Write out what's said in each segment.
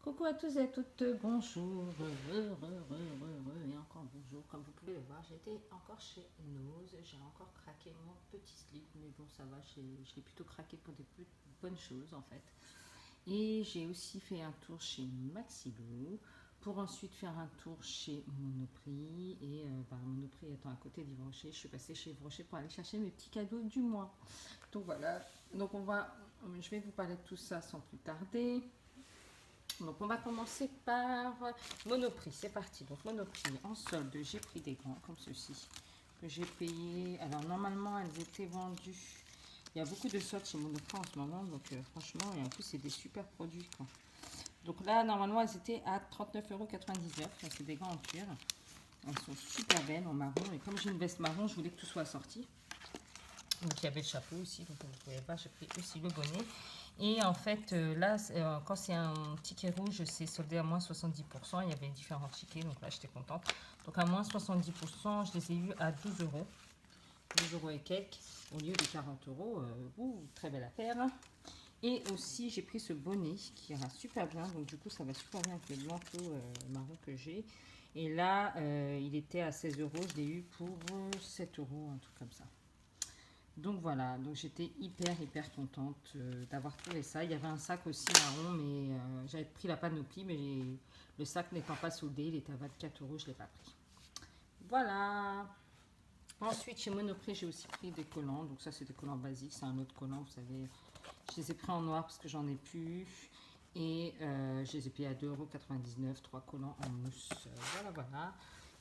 Coucou à tous et à toutes, bonjour, et encore bonjour. Comme vous pouvez le voir, j'étais encore chez Nose, j'ai encore craqué mon petit slip, mais bon ça va, je l'ai plutôt craqué pour des bonnes choses en fait. Et j'ai aussi fait un tour chez Maxilo, pour ensuite faire un tour chez Monoprix, et Monoprix étant à côté d'Yves Rocher, je suis passée chez Yves Rocher pour aller chercher mes petits cadeaux du mois. Donc voilà, je vais vous parler de tout ça sans plus tarder. Donc on va commencer par Monoprix, c'est parti. Donc Monoprix en solde, j'ai pris des gants comme ceci que j'ai payé. Alors normalement elles étaient vendues. Il y a beaucoup de soldes chez Monoprix en ce moment, donc franchement, et en plus c'est des super produits quoi. Donc là normalement elles étaient à 39,99 €. C'est des gants en cuir. Elles sont super belles en marron, et comme j'ai une veste marron, je voulais que tout soit assorti. Donc il y avait le chapeau aussi, donc vous ne pouvez pas, j'ai pris aussi le bonnet. Et en fait, là, quand c'est un ticket rouge, c'est soldé à moins 70%. Il y avait différents tickets, donc là, j'étais contente. Donc à moins 70%, je les ai eus à 12 euros. 12 euros et quelques, au lieu de 40 euros. Très belle affaire. Et aussi, j'ai pris ce bonnet qui ira super bien. Donc du coup, ça va super bien avec le manteau marron que j'ai. Et là, il était à 16 euros. Je l'ai eu pour 7 euros, un truc comme ça. Donc voilà, donc j'étais hyper contente d'avoir trouvé ça. Il y avait un sac aussi marron, mais j'avais pris la panoplie, mais le sac n'étant pas soldé, il était à 24 euros, je ne l'ai pas pris. Voilà. Ensuite, chez Monoprix, j'ai aussi pris des collants. Donc ça, c'est des collants basiques, c'est un autre collant, vous savez. Je les ai pris en noir parce que j'en ai plus. Et je les ai payés à 2,99 €, 3 collants en mousse. Voilà.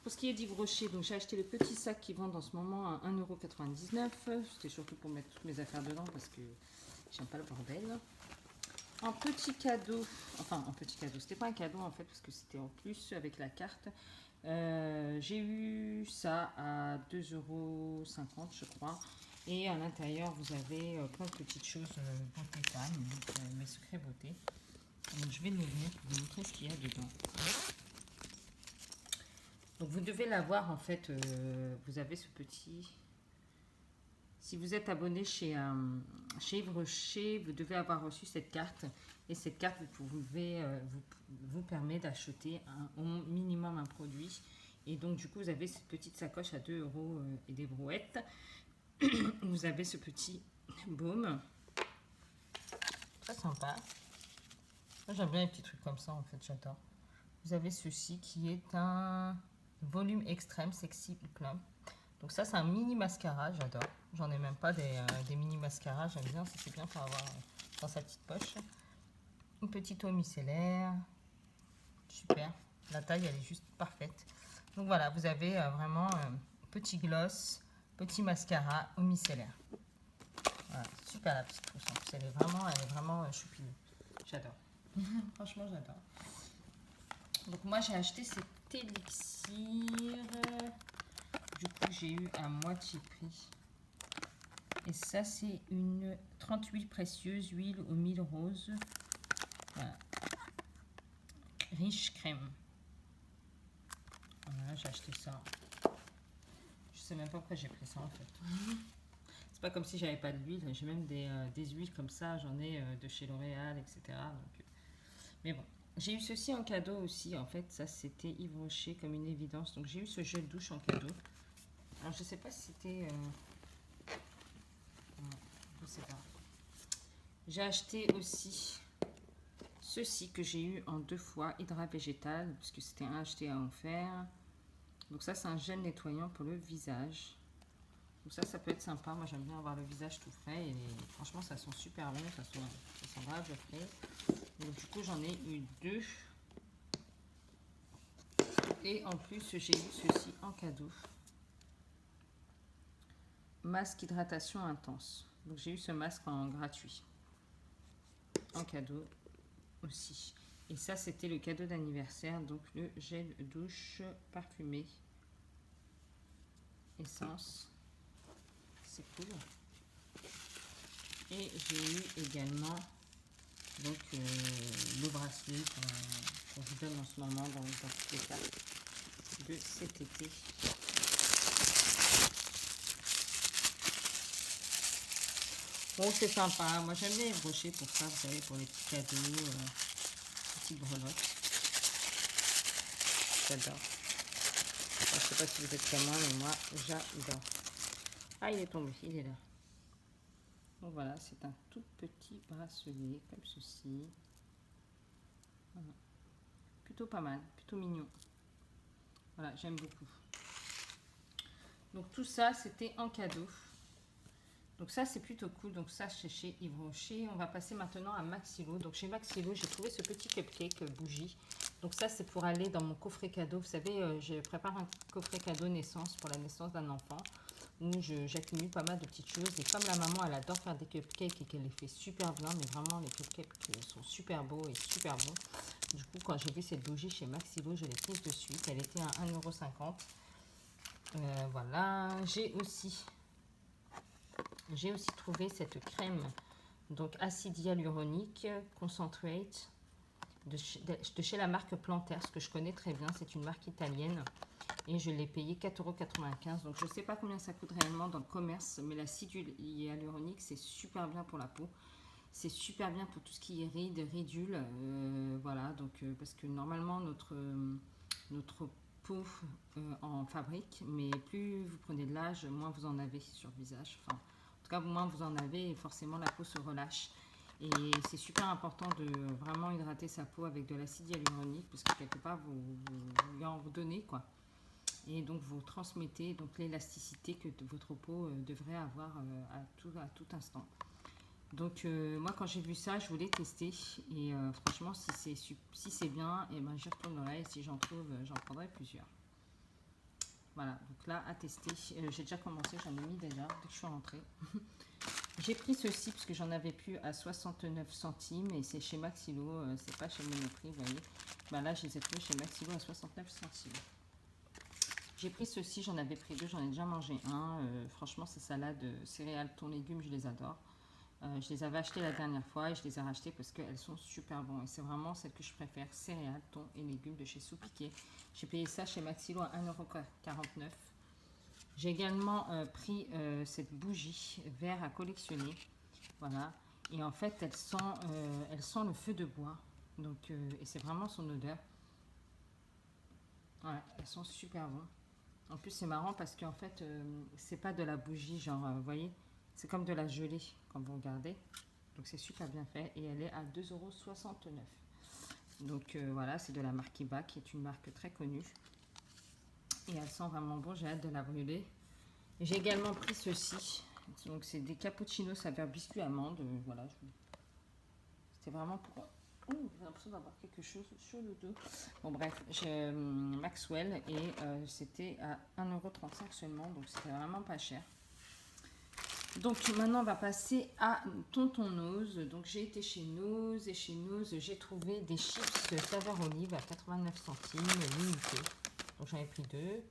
Pour ce qui est d'Yves Rocher, donc j'ai acheté le petit sac qui vendent en ce moment à 1,99 €. C'était surtout pour mettre toutes mes affaires dedans parce que j'aime pas le bordel. En petit cadeau, c'était pas un cadeau en fait parce que c'était en plus avec la carte. J'ai eu ça à 2,50 € je crois. Et à l'intérieur, vous avez plein de petites choses beauté femme, donc mes secrets beauté. Donc je vais l'ouvrir pour vous montrer ce qu'il y a dedans. Donc vous devez l'avoir en fait, vous avez ce petit... Si vous êtes abonné chez Yves Rocher, vous devez avoir reçu cette carte. Et cette carte vous permet d'acheter au minimum un produit. Et donc du coup vous avez cette petite sacoche à 2 euros et des brouettes. Vous avez ce petit baume. Très sympa. Moi j'aime bien les petits trucs comme ça en fait, j'adore. Vous avez ceci qui est un volume extrême sexy plum. Donc ça c'est un mini mascara, j'adore. J'en ai même pas des mini mascaras, j'aime bien, ça c'est bien pour avoir dans sa petite poche. Une petite eau micellaire, super. La taille elle est juste parfaite. Donc voilà, vous avez vraiment petit gloss, petit mascara, eau micellaire. Voilà, super la petite trousse. En plus elle est vraiment choupinée. J'adore. Franchement j'adore. Donc moi j'ai acheté cet élixir. Du coup j'ai eu à moitié prix. Et ça c'est une 30 huiles précieuses, huile aux 1000 roses. Voilà. Riche crème. Voilà, j'ai acheté ça. Je sais même pas pourquoi j'ai pris ça en fait. C'est pas comme si j'avais pas d'huile. J'ai même des huiles comme ça. J'en ai de chez L'Oréal, etc. Donc, mais bon. J'ai eu ceci en cadeau aussi. En fait, ça c'était Yves Rocher comme une évidence. Donc j'ai eu ce gel douche en cadeau. Alors je sais pas si c'était... je sais pas. J'ai acheté aussi ceci que j'ai eu en 2 fois, Hydra Végétal, parce que c'était un acheté à offert. Donc ça c'est un gel nettoyant pour le visage. Donc ça peut être sympa. Moi j'aime bien avoir le visage tout frais. Et franchement ça sent super bon, ça sent grave frais. Donc du coup j'en ai eu 2. Et en plus j'ai eu ceci en cadeau. Masque hydratation intense. Donc j'ai eu ce masque en gratuit. En cadeau aussi. Et ça c'était le cadeau d'anniversaire. Donc le gel douche parfumé. Essence. C'est cool. Et j'ai eu également donc le bracelet qu'on vous donne en ce moment dans toutes les cartes de cet été. Bon, c'est sympa. Moi, j'aime bien Yves Rocher pour ça, vous savez, pour les petits petites breloques. J'adore. Je ne sais pas si vous êtes comme moi, mais moi, j'adore. Ah, il est tombé, il est là. Donc voilà, c'est un tout petit bracelet, comme ceci. Voilà. Plutôt pas mal, plutôt mignon. Voilà, j'aime beaucoup. Donc tout ça, c'était en cadeau. Donc ça, c'est plutôt cool. Donc ça, c'est chez Yves Rocher. On va passer maintenant à Maxilo. Donc chez Maxilo, j'ai trouvé ce petit cupcake bougie. Donc ça, c'est pour aller dans mon coffret cadeau. Vous savez, je prépare un coffret cadeau naissance pour la naissance d'un enfant, où j'accumule pas mal de petites choses. Et comme la maman, elle adore faire des cupcakes et qu'elle les fait super bien, mais vraiment, les cupcakes sont super beaux et super bons. Du coup, quand j'ai vu cette bougie chez Maxilo, je l'ai prise de suite. Elle était à 1,50 €. Voilà. J'ai aussi trouvé cette crème, donc acide hyaluronique concentrate de chez la marque Planters, que je connais très bien. C'est une marque italienne et je l'ai payé 4,95 €. Donc je ne sais pas combien ça coûte réellement dans le commerce, mais l'acide hyaluronique, c'est super bien pour la peau. C'est super bien pour tout ce qui est rides, ridules. Voilà, donc parce que normalement notre peau en fabrique, mais plus vous prenez de l'âge, moins vous en avez sur le visage. Enfin, en tout cas, moins vous en avez et forcément la peau se relâche. Et c'est super important de vraiment hydrater sa peau avec de l'acide hyaluronique, parce que quelque part vous en donnez, quoi. Et donc vous transmettez donc l'élasticité que votre peau devrait avoir à tout instant. Donc moi quand j'ai vu ça, je voulais tester et franchement si c'est bien, et ben j'y retournerai, et si j'en trouve, j'en prendrai plusieurs. Voilà, donc là à tester, j'ai déjà commencé, j'en ai mis déjà dès que je suis rentrée. J'ai pris ceci parce que j'en avais plus à 69 centimes et c'est chez Maxilo, c'est pas chez Monoprix, vous voyez. Ben là je les ai trouvés chez Maxilo à 69 centimes. J'ai pris ceci, j'en avais pris deux, j'en ai déjà mangé un. Franchement ces salades céréales, thon, légumes, je les adore. Je les avais achetées la dernière fois et je les ai rachetées parce qu'elles sont super bonnes. Et c'est vraiment celles que je préfère, céréales, thon et légumes de chez Soupiquet. J'ai payé ça chez Maxilo à 1,49 €. J'ai également pris cette bougie vert à collectionner. Voilà. Et en fait, elle sent le feu de bois. Donc, et c'est vraiment son odeur. Voilà, elles sont super bonnes. En plus, c'est marrant parce qu'en fait, c'est pas de la bougie, genre, vous voyez, c'est comme de la gelée quand vous regardez. Donc, c'est super bien fait et elle est à 2,69 €. Donc, voilà, c'est de la marque Iba, qui est une marque très connue. Et elle sent vraiment bon, j'ai hâte de la brûler. J'ai également pris ceci. Donc, c'est des cappuccinos saveur biscuit amande. Voilà, c'était vraiment pour. Oh, j'ai l'impression d'avoir quelque chose sur le dos. Bon bref, j'ai Maxwell et c'était à 1,35 € seulement, donc c'était vraiment pas cher. Donc maintenant on va passer à Tonton Nose. Donc j'ai été chez Nose et chez Nose j'ai trouvé des chips saveur olive à 89 centimes limités. Donc j'en ai pris deux.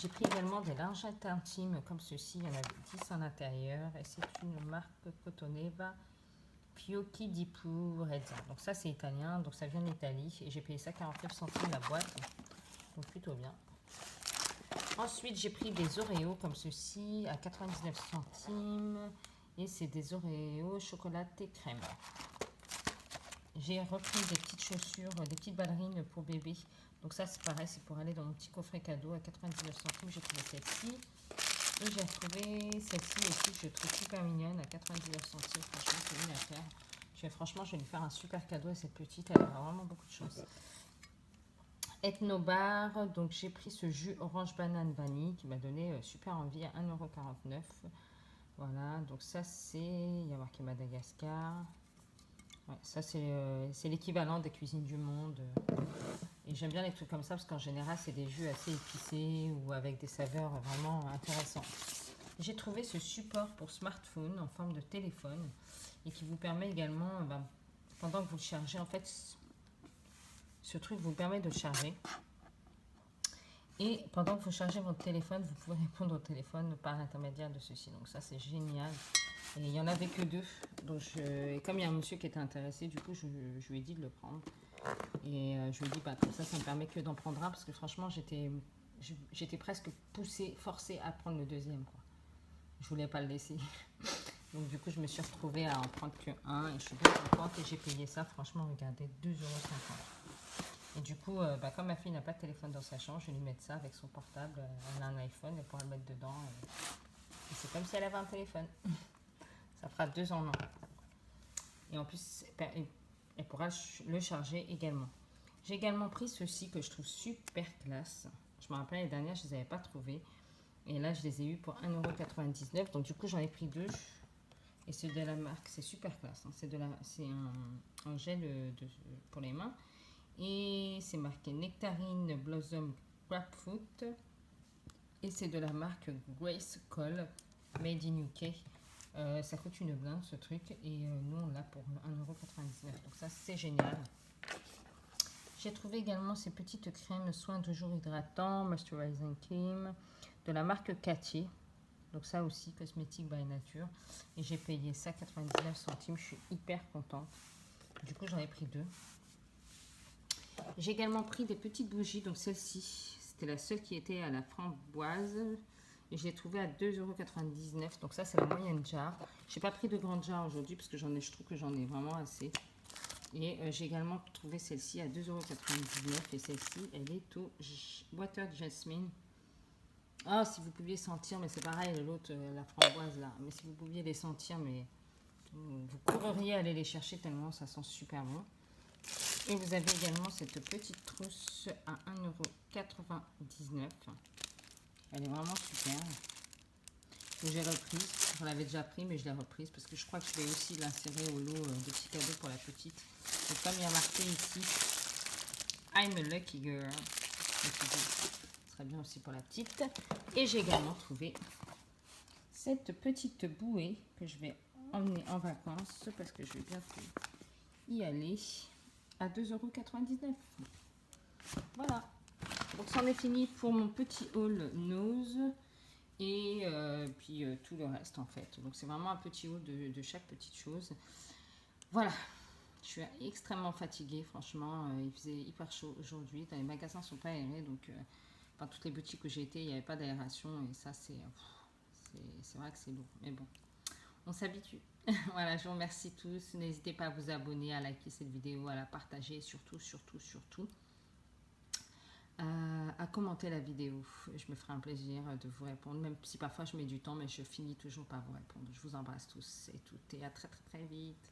J'ai pris également des lingettes intimes comme ceci, il y en avait 10 à l'intérieur et c'est une marque Cotoneva Fiocchi di Purezza. Donc ça c'est italien, donc ça vient d'Italie et j'ai payé ça 49 centimes la boîte, donc plutôt bien. Ensuite j'ai pris des Oreos comme ceci à 99 centimes et c'est des Oreos chocolaté crème. J'ai repris des petites chaussures, des petites ballerines pour bébé. Donc ça c'est pareil, c'est pour aller dans mon petit coffret cadeau à 99 centimes. J'ai trouvé celle-ci. Et j'ai retrouvé celle-ci aussi que je trouve super mignonne à 99 centimes. Franchement, c'est une affaire. Franchement, je vais lui faire un super cadeau à cette petite. Elle a vraiment beaucoup de chance. Ethnobar. Donc, j'ai pris ce jus orange banane vanille qui m'a donné super envie à 1,49 €. Voilà. Donc, ça, c'est. Il y a marqué Madagascar. Ouais, ça, c'est l'équivalent des cuisines du monde. Et j'aime bien les trucs comme ça parce qu'en général, c'est des jus assez épicés ou avec des saveurs vraiment intéressantes. J'ai trouvé ce support pour smartphone en forme de téléphone et qui vous permet également, pendant que vous le chargez, en fait, ce truc vous permet de le charger. Et pendant que vous chargez votre téléphone, vous pouvez répondre au téléphone par l'intermédiaire de ceci. Donc ça, c'est génial. Et il n'y en avait que deux. Donc et comme il y a un monsieur qui était intéressé, du coup, je lui ai dit de le prendre. Et je lui ai dit, comme ça me permet que d'en prendre un, parce que franchement, j'étais presque forcée à prendre le deuxième, quoi. Je voulais pas le laisser. Donc du coup, je me suis retrouvée à en prendre que un et je suis bien contente et j'ai payé ça, franchement, regardez, 2,50 €. Et du coup, comme ma fille n'a pas de téléphone dans sa chambre, je vais lui mettre ça avec son portable. Elle a un iPhone, elle pourra le mettre dedans. Et c'est comme si elle avait un téléphone. Ça fera 2 en un. Et en plus, elle pourra le charger également. J'ai également pris ceux-ci que je trouve super classe. Je me rappelle l'année dernière, je ne les avais pas trouvés. Et là, je les ai eus pour 1,99 €. Donc du coup, j'en ai pris 2. Et c'est de la marque, c'est super classe. Hein. C'est un gel pour les mains. Et c'est marqué Nectarine Blossom Grapefruit. Et c'est de la marque Grace Cole, Made in UK. Ça coûte une blinde ce truc. Et nous, on l'a pour 1,99 €. Donc ça, c'est génial. J'ai trouvé également ces petites crèmes soins de jour hydratants, moisturizing cream, de la marque Cathy. Donc ça aussi, cosmétique by nature. Et j'ai payé ça 99 centimes. Je suis hyper contente. Du coup, j'en ai pris 2. J'ai également pris des petites bougies. Donc celle-ci, c'était la seule qui était à la framboise. Et je l'ai trouvée à 2,99 €. Donc ça, c'est la moyenne jar. Je n'ai pas pris de grande jar aujourd'hui parce que je trouve que j'en ai vraiment assez. Et j'ai également trouvé celle-ci à 2,99 € et celle-ci, elle est au Water Jasmine. Ah, si vous pouviez sentir, mais c'est pareil, l'autre, la framboise là. Mais si vous pouviez les sentir, mais vous courriez à aller les chercher tellement ça sent super bon. Et vous avez également cette petite trousse à 1,99 €. Elle est vraiment super. Que j'ai reprise. J'en avais déjà pris, mais je l'ai reprise parce que je crois que je vais aussi l'insérer au lot de petits cadeaux pour la petite. Donc comme il y a marqué ici, I'm a lucky girl. Ce serait bien aussi pour la petite. Et j'ai également trouvé cette petite bouée que je vais emmener en vacances parce que je vais bientôt y aller à 2,99 €. Voilà. Donc c'en est fini pour mon petit haul nose. Et puis tout le reste en fait. Donc c'est vraiment un petit haul de chaque petite chose. Voilà. Je suis extrêmement fatiguée, franchement. Il faisait hyper chaud aujourd'hui. Les magasins ne sont pas aérés. Donc dans toutes les boutiques où j'ai été, il n'y avait pas d'aération. Et ça, c'est vrai que c'est lourd. Mais bon, on s'habitue. Voilà, je vous remercie tous. N'hésitez pas à vous abonner, à liker cette vidéo, à la partager. Et surtout, à commenter la vidéo. Je me ferai un plaisir de vous répondre, même si parfois je mets du temps, mais je finis toujours par vous répondre. Je vous embrasse tous et toutes et à très très très vite.